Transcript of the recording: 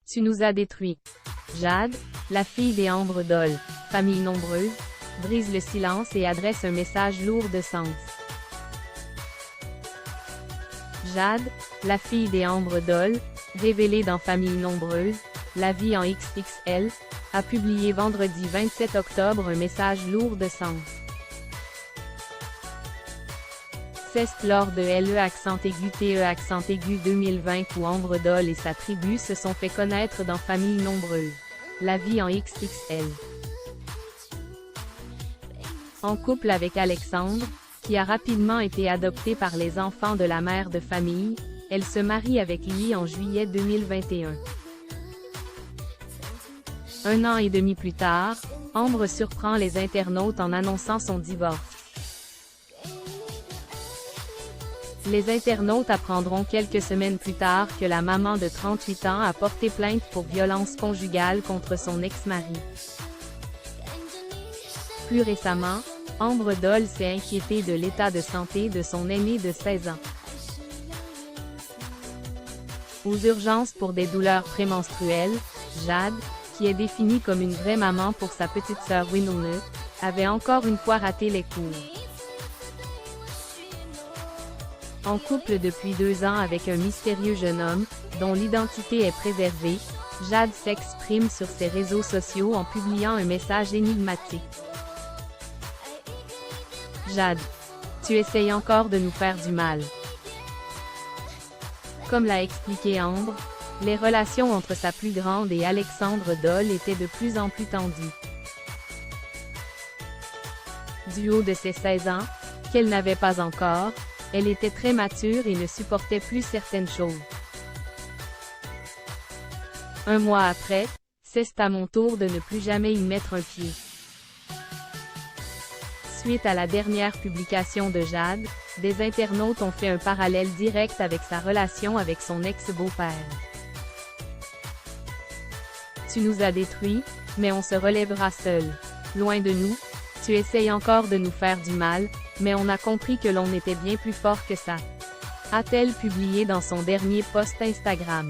Tu nous as détruits. Jade, la fille des Ambre Doll, famille nombreuse, brise le silence et adresse un message lourd de sens. Jade, la fille des Ambre Doll, révélée dans Famille nombreuse, la vie en XXL, a publié vendredi 27 octobre un message lourd de sens. Ceste lors de LE'-TE' 2020 où Ambre Doll et sa tribu se sont fait connaître dans Famille nombreuse. La vie en XXL. En couple avec Alexandre, qui a rapidement été adopté par les enfants de la mère de famille, elle se marie avec lui en juillet 2021. Un an et demi plus tard, Ambre surprend les internautes en annonçant son divorce. Les internautes apprendront quelques semaines plus tard que la maman de 38 ans a porté plainte pour violence conjugale contre son ex-mari. Plus récemment, Ambre Doll s'est inquiétée de l'état de santé de son aîné de 16 ans. Aux urgences pour des douleurs prémenstruelles, Jade, qui est définie comme une vraie maman pour sa petite sœur Winona, avait encore une fois raté les cours. En couple depuis 2 ans avec un mystérieux jeune homme, dont l'identité est préservée, Jade s'exprime sur ses réseaux sociaux en publiant un message énigmatique. Jade, tu essayes encore de nous faire du mal. Comme l'a expliqué Ambre, les relations entre sa plus grande et Alexandre Doll étaient de plus en plus tendues. Du haut de ses 16 ans, qu'elle n'avait pas encore, elle était très mature et ne supportait plus certaines choses. Un mois après, c'est à mon tour de ne plus jamais y mettre un pied. Suite à la dernière publication de Jade, des internautes ont fait un parallèle direct avec sa relation avec son ex-beau-père. Tu nous as détruits, mais on se relèvera seul. Loin de nous, tu essayes encore de nous faire du mal, mais on a compris que l'on était bien plus fort que ça. A-t-elle publié dans son dernier post Instagram.